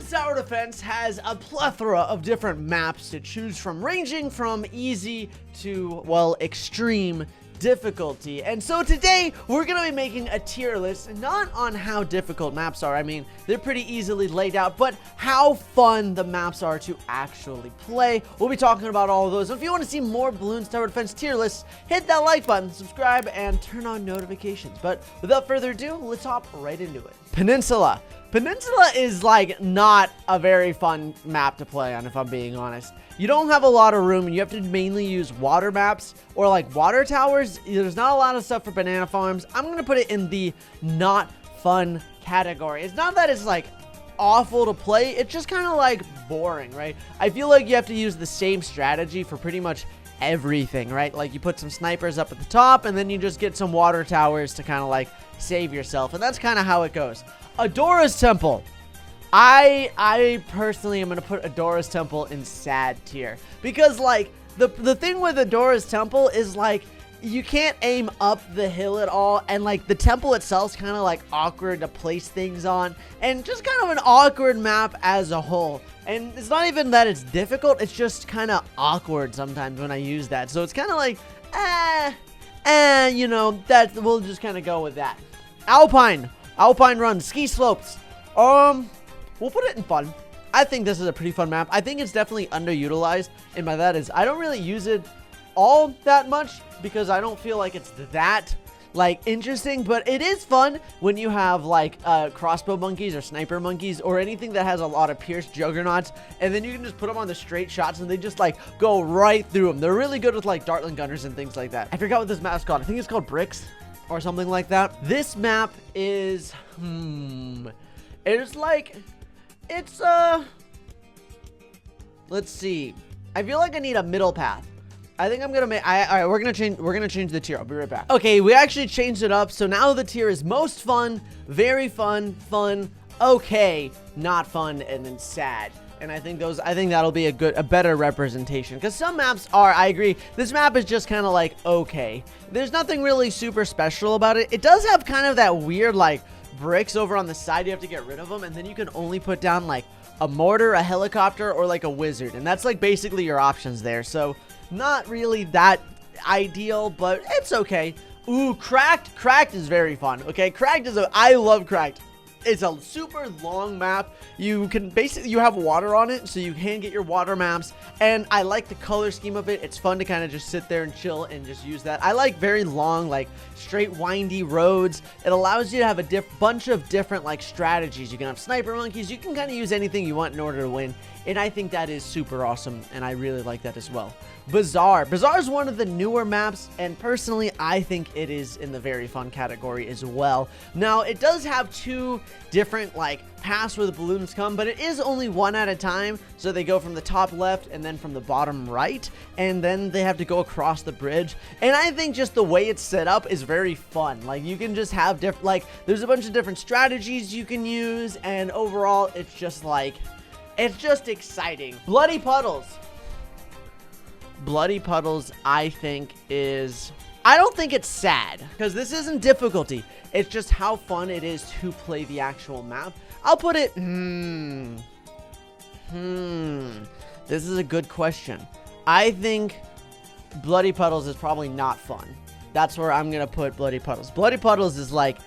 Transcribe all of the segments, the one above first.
Bloons Tower Defense has a plethora of different maps to choose from, ranging from easy to, well, extreme difficulty. And so today we're going to be making a tier list, not on how difficult maps are. I mean, they're pretty easily laid out, but how fun the maps are to actually play. We'll be talking about all of those. If you want to see more Bloons Tower Defense tier lists, hit that like button, subscribe, and turn on notifications. But without further ado, let's hop right into it. Peninsula. Peninsula is like not a very fun map to play on, if I'm being honest. You don't have a lot of room and you have to mainly use water maps or like water towers. There's not a lot of stuff for banana farms. I'm going to put it in the not fun category. It's not that it's like awful to play. It's just kind of like boring, right? I feel like you have to use the same strategy for pretty much everything, right? Like you put some snipers up at the top and then you just get some water towers to kind of like save yourself. And that's kind of how it goes. Adora's Temple. I personally am going to put Adora's Temple in sad tier. Because, like, the thing with Adora's Temple is, like, you can't aim up the hill at all. And, like, the temple itself is kind of, like, awkward to place things on. And just kind of an awkward map as a whole. And it's not even that it's difficult. It's just kind of awkward sometimes when I use that. So it's kind of like, you know, that we'll just kind of go with that. Alpine Run, ski slopes. We'll put it in fun. I think this is a pretty fun map. I think it's definitely underutilized, and by that is I don't really use it all that much because I don't feel like it's that like interesting, but it is fun when you have like crossbow monkeys or sniper monkeys or anything that has a lot of pierced juggernauts, and then you can just put them on the straight shots and they just like go right through them. They're really good with like Dartling gunners and things like that. I forgot what this map's called. I think it's called Bricks or something like that. This map is it's like, it's let's see. I feel like I need a middle path. I think I'm gonna make. All right, we're gonna change the tier. I'll be right back. Okay, we actually changed it up. So now the tier is most fun, very fun, fun, okay, not fun, and then sad. And I think that'll be a better representation, because some maps are, I agree, this map is just kind of like okay. There's nothing really super special about it. It does have kind of that weird like bricks over on the side. You have to get rid of them, and then you can only put down like a mortar, a helicopter, or like a wizard, and that's like basically your options there. So not really that ideal, but it's okay. Ooh, Cracked is very fun. Okay, I love Cracked. It's a super long map. You can basically, you have water on it, so you can get your water maps. And I like the color scheme of it. It's fun to kind of just sit there and chill and just use that. I like very long, like straight windy roads. It allows you to have a bunch of different like strategies. You can have sniper monkeys. You can kind of use anything you want in order to win. And I think that is super awesome, and I really like that as well. Bazaar is one of the newer maps, and personally I think it is in the very fun category as well. Now it does have two different like paths where the balloons come, but it is only one at a time. So they go from the top left and then from the bottom right, and then they have to go across the bridge. And I think just the way it's set up is very fun. Like you can just have different, like there's a bunch of different strategies you can use, and overall it's just like, it's just exciting. Bloody Puddles, I think is, I don't think it's sad, because this isn't difficulty. It's just how fun it is to play the actual map. I'll put it, this is a good question. I think Bloody Puddles is probably not fun. That's where I'm going to put Bloody Puddles. Bloody Puddles is like,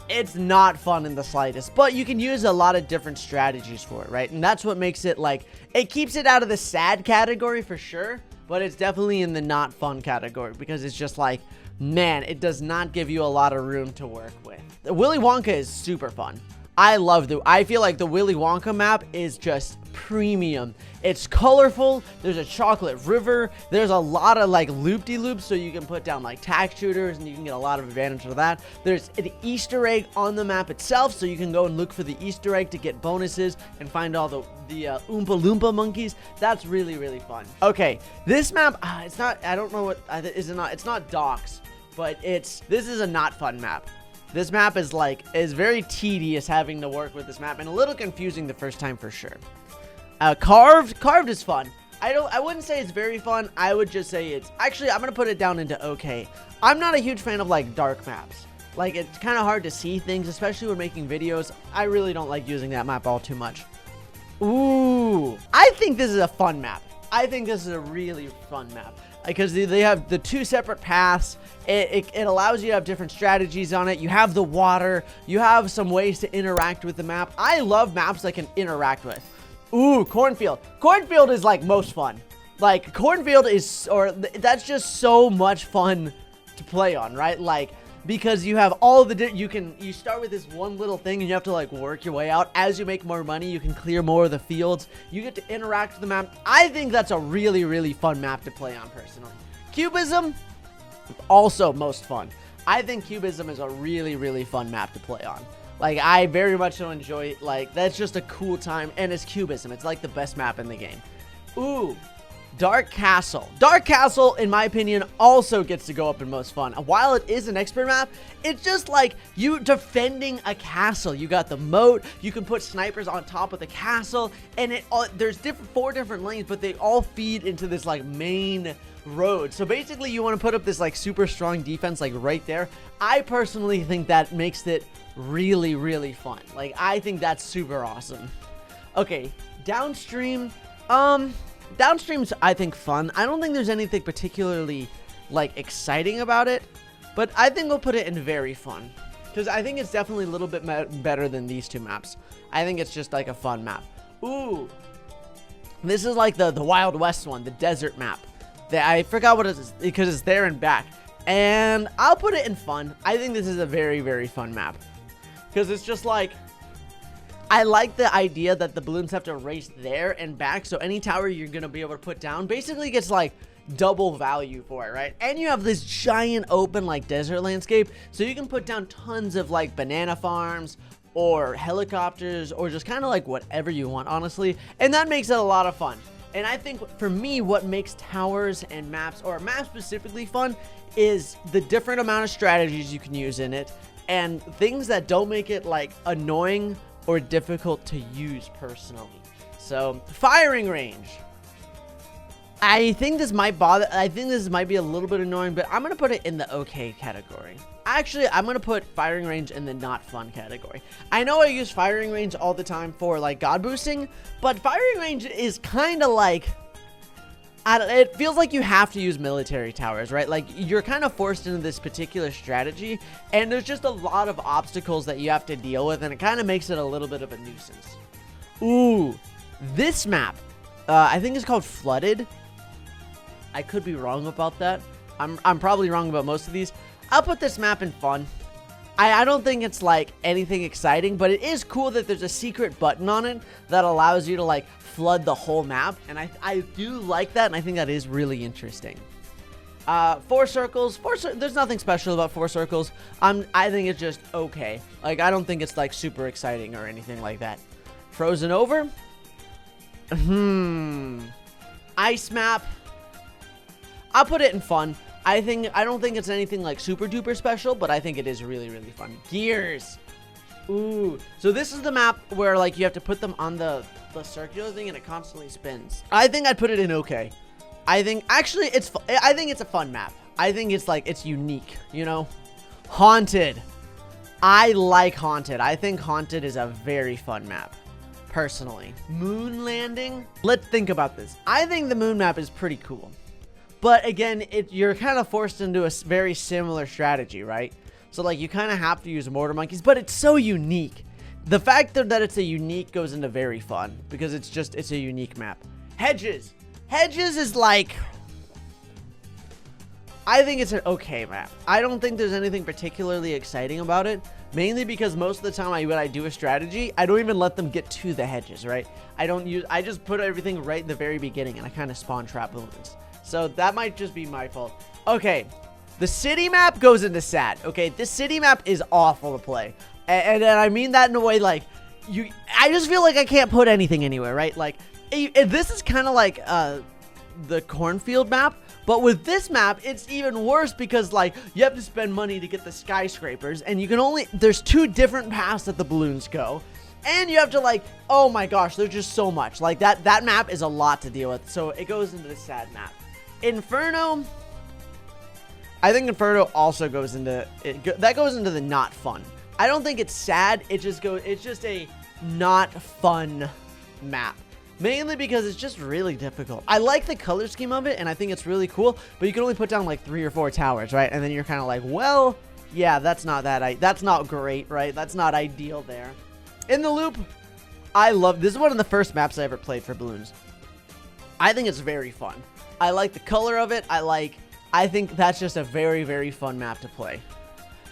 it's not fun in the slightest, but you can use a lot of different strategies for it, right? And that's what makes it like, it keeps it out of the sad category for sure, but it's definitely in the not fun category, because it's just like, man, it does not give you a lot of room to work with. The Willy Wonka is super fun. I feel like the Willy Wonka map is just premium. It's colorful. There's a chocolate river. There's a lot of like loop-de-loops, so you can put down like tack shooters and you can get a lot of advantage of that. There's an Easter egg on the map itself, so you can go and look for the Easter egg to get bonuses and find all the Oompa Loompa monkeys. That's really, really fun. Okay, this map, it's not, I don't know what, it's not docks, but this is a not fun map. This map is very tedious having to work with this map, and a little confusing the first time for sure. Carved is fun. I wouldn't say it's very fun. I would just say it's, actually, I'm going to put it down into okay. I'm not a huge fan of like dark maps. Like, it's kind of hard to see things, especially when making videos. I really don't like using that map all too much. Ooh, I think this is a fun map. I think this is a really fun map because they have the 2 separate paths. It allows you to have different strategies on it. You have the water. You have some ways to interact with the map. I love maps I can interact with. Ooh, cornfield. Cornfield is like most fun. Like cornfield is, that's just so much fun to play on, right? Like, because you have all the, you start with this one little thing and you have to like work your way out. As you make more money, you can clear more of the fields. You get to interact with the map. I think that's a really, really fun map to play on personally. Cubism, also most fun. I think Cubism is a really, really fun map to play on. Like, I very much so enjoy it. Like, that's just a cool time, and it's Cubism. It's like the best map in the game. Ooh, Dark Castle. Dark Castle, in my opinion, also gets to go up in most fun. While it is an expert map, it's just like you defending a castle. You got the moat. You can put snipers on top of the castle, and there's 4 different lanes, but they all feed into this like main road. So basically, you want to put up this like super strong defense like right there. I personally think that makes it really, really fun. Like, I think that's super awesome. Okay, downstream. Downstream's, I think, fun. I don't think there's anything particularly, like, exciting about it. But I think we'll put it in very fun. Because I think it's definitely a little bit better than these 2 maps. I think it's just, like, a fun map. Ooh. This is, like, the Wild West one. The desert map. I forgot what it is. Because it's there and back. And I'll put it in fun. I think this is a very, very fun map. Because it's just, like, I like the idea that the balloons have to race there and back, so any tower you're going to be able to put down basically gets, like, double value for it, right? And you have this giant open, like, desert landscape, so you can put down tons of, like, banana farms or helicopters or just kind of, like, whatever you want, honestly, and that makes it a lot of fun. And I think, for me, what makes towers and maps, or maps specifically, fun is the different amount of strategies you can use in it and things that don't make it, like, annoying or difficult to use personally. So, firing range. I think this might be a little bit annoying, but I'm going to put it in the okay category. Actually, I'm going to put firing range in the not fun category. I know I use firing range all the time for, like, god boosting, but firing range is kind of like, it feels like you have to use military towers, right? Like, you're kind of forced into this particular strategy, and there's just a lot of obstacles that you have to deal with, and it kind of makes it a little bit of a nuisance. Ooh, this map, I think it's called Flooded. I could be wrong about that. I'm probably wrong about most of these. I'll put this map in fun. I don't think it's, like, anything exciting, but it is cool that there's a secret button on it that allows you to, like, flood the whole map, and I do like that, and I think that is really interesting. 4 circles. There's nothing special about 4 circles. I think it's just okay. Like, I don't think it's, like, super exciting or anything like that. Frozen over. Ice map. I'll put it in fun. I don't think it's anything like super duper special, but I think it is really, really fun. Gears. Ooh. So this is the map where, like, you have to put them on the circular thing and it constantly spins. I think I'd put it in okay. I think actually I think it's a fun map. I think it's, like, it's unique, you know? Haunted. I like Haunted. I think Haunted is a very fun map, personally. Moon landing. Let's think about this. I think the moon map is pretty cool. But again, you're kind of forced into a very similar strategy, right? So, like, you kind of have to use mortar monkeys, but it's so unique. The fact that it's a unique goes into very fun because it's a unique map. Hedges. Hedges is like, I think it's an okay map. I don't think there's anything particularly exciting about it, mainly because most of the time when I do a strategy, I don't even let them get to the hedges, right? I just put everything right in the very beginning and I kind of spawn trap balloons. So that might just be my fault. Okay, the city map goes into sad. Okay, this city map is awful to play. And I mean that in a way, like, I just feel like I can't put anything anywhere, right? Like, this is kind of like the cornfield map. But with this map, it's even worse because, like, you have to spend money to get the skyscrapers. And you can there's 2 different paths that the balloons go. And you have to, like, oh my gosh, there's just so much. Like, that map is a lot to deal with. So it goes into the sad map. Inferno, I think Inferno also goes into that goes into the not fun. I don't think it's sad. It's just a not fun map. Mainly because it's just really difficult. I like the color scheme of it, and I think it's really cool, but you can only put down like 3 or 4 towers, right? And then you're kind of like, well, yeah, that's not great, right? That's not ideal there. In the loop, I love, this is one of the first maps I ever played for Bloons. I think it's very fun. I like the color of it. I think that's just a very, very fun map to play.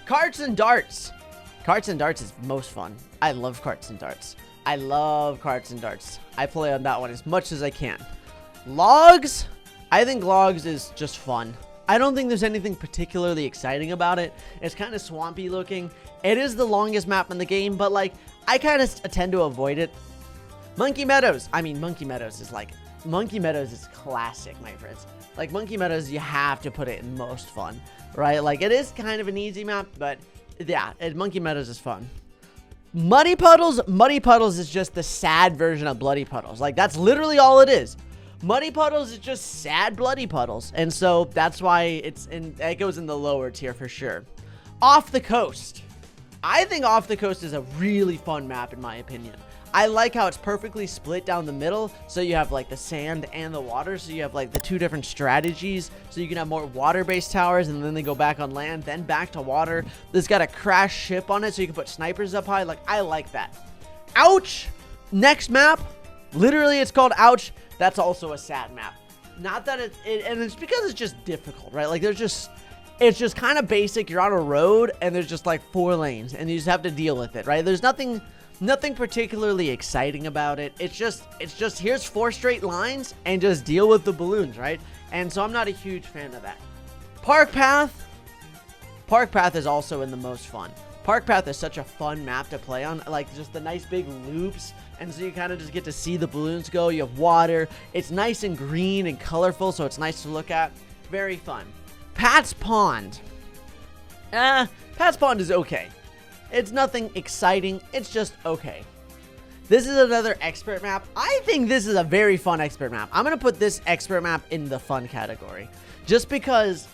Carts and darts. Carts and darts is most fun. I love carts and darts. I love carts and darts. I play on that one as much as I can. Logs. I think logs is just fun. I don't think there's anything particularly exciting about it. It's kind of swampy looking. It is the longest map in the game, but like, I kind of tend to avoid it. Monkey Meadows. I mean, Monkey Meadows is classic, my friends. Like, Monkey Meadows, you have to put it in most fun, right? Like, it is kind of an easy map, but yeah, Monkey Meadows is fun. Muddy Puddles. Muddy Puddles is just the sad version of Bloody Puddles. Like, that's literally all it is. Muddy Puddles is just sad Bloody Puddles. And so that's why it goes in the lower tier for sure. Off the Coast. I think Off the Coast is a really fun map in my opinion. I like how it's perfectly split down the middle, so you have like the sand and the water, so you have like the 2 different strategies, so you can have more water-based towers, and then they go back on land, then back to water. This got a crash ship on it, so you can put snipers up high. Like, I like that. Ouch! Next map, literally it's called Ouch. That's also a sad map. Not that and it's because it's just difficult, right? Like, it's just kind of basic. You're on a road, and there's just like 4 lanes, and you just have to deal with it, right? There's nothing particularly exciting about it. It's just here's 4 straight lines and just deal with the balloons, right? And so I'm not a huge fan of that. Park Path. Park Path is also in the most fun. Park Path is such a fun map to play on, like just the nice big loops, and so you kind of just get to see the balloons go. You have water. It's nice and green and colorful, so it's nice to look at. Very fun. Pat's Pond. Pat's Pond is okay. It's nothing exciting. It's just okay. This is another expert map. I think this is a very fun expert map. I'm going to put this expert map in the fun category. Just because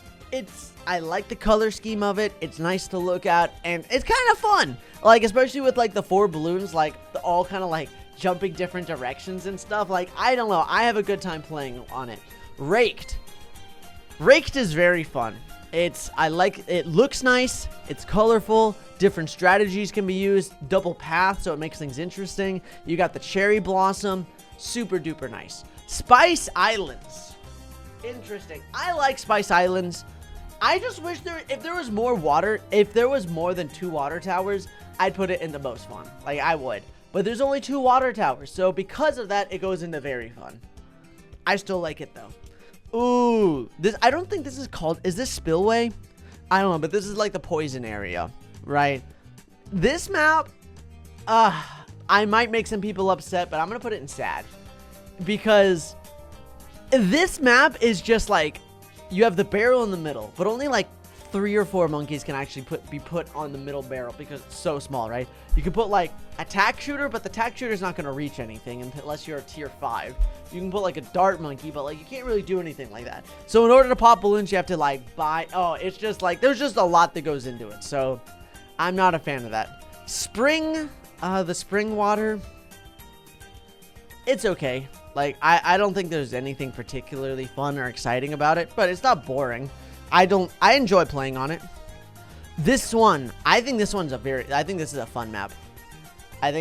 I like the color scheme of it. It's nice to look at. And it's kind of fun. Like, especially with like the 4 balloons, like all kind of like jumping different directions and stuff. Like, I don't know. I have a good time playing on it. Raked. Raked is very fun. It looks nice. It's colorful. Different strategies can be used. Double path, so it makes things interesting. You got the cherry blossom. Super duper nice. Spice Islands. Interesting. I like Spice Islands. I just wish if there was more water, if there was more than 2 water towers, I'd put it in the most fun. Like, I would. But there's only 2 water towers, so because of that, it goes into very fun. I still like it, though. Ooh, I don't think this is called, is this Spillway? I don't know, but this is like the poison area, right? This map, I might make some people upset, but I'm going to put it in sad. Because this map is just like, you have the barrel in the middle, but only like 3 or 4 monkeys can actually be put on the middle barrel because it's so small, right? You can put like a tack shooter, but the tack shooter is not going to reach anything unless you're a tier 5. You can put like a dart monkey, but like you can't really do anything like that. So in order to pop balloons, you have to like buy. Oh, it's just like there's just a lot that goes into it. So I'm not a fan of that. Spring, the spring water. It's okay. Like I don't think there's anything particularly fun or exciting about it, but it's not boring. I enjoy playing on it. This one, I think this is a fun map. I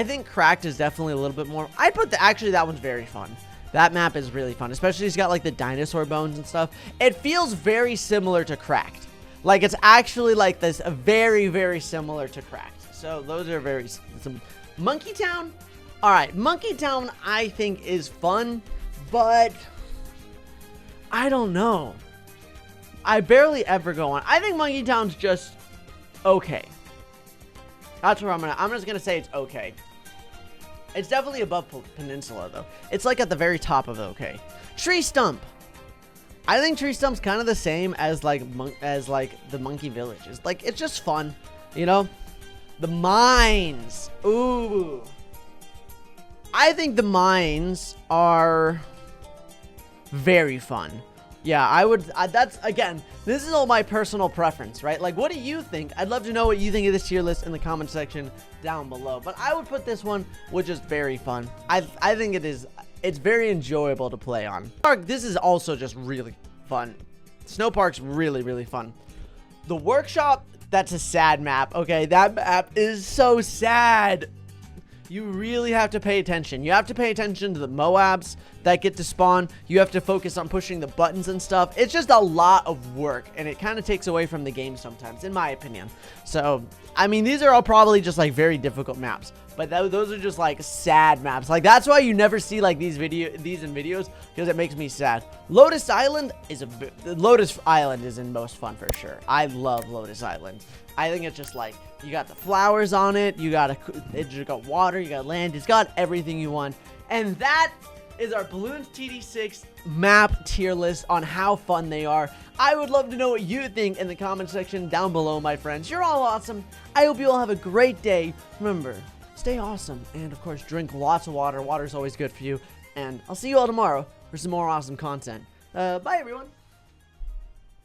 think Cracked is definitely a little bit more. Actually, that one's very fun. That map is really fun, especially it's got like the dinosaur bones and stuff. It feels very similar to Cracked. Like it's actually like this, very, very similar to Cracked. So those are Monkey Town. All right, Monkey Town I think is fun, but I don't know. I barely ever go on. I think Monkey Town's just okay. That's where I'm just gonna say it's okay. It's definitely above Peninsula though. It's like at the very top of okay. Tree Stump. I think Tree Stump's kind of the same as like the Monkey Village. It's just fun, you know. The mines. Ooh. I think the mines are very fun. Yeah, I would, that's, again, this is all my personal preference, right? Like, what do you think? I'd love to know what you think of this tier list in the comment section down below. But I would put this one, which is very fun. I think it's very enjoyable to play on. Park, this is also just really fun. Snow Park's really, really fun. The workshop, that's a sad map, okay? That map is so sad. You really have to pay attention. You have to pay attention to the Moabs that get to spawn. You have to focus on pushing the buttons and stuff. It's just a lot of work, and it kind of takes away from the game sometimes, in my opinion. So, I mean, these are all probably just, like, very difficult maps. But those are just, like, sad maps. Like, that's why you never see, like, these in videos, because it makes me sad. Lotus Island is Lotus Island is in most fun, for sure. I love Lotus Island. I think it's just, like, you got the flowers on it, you got water, you got land, it's got everything you want. And that is our Bloons TD 6 map tier list on how fun they are. I would love to know what you think in the comment section down below, my friends. You're all awesome. I hope you all have a great day. Remember, stay awesome, and of course, drink lots of water. Water is always good for you. And I'll see you all tomorrow for some more awesome content. Bye, everyone.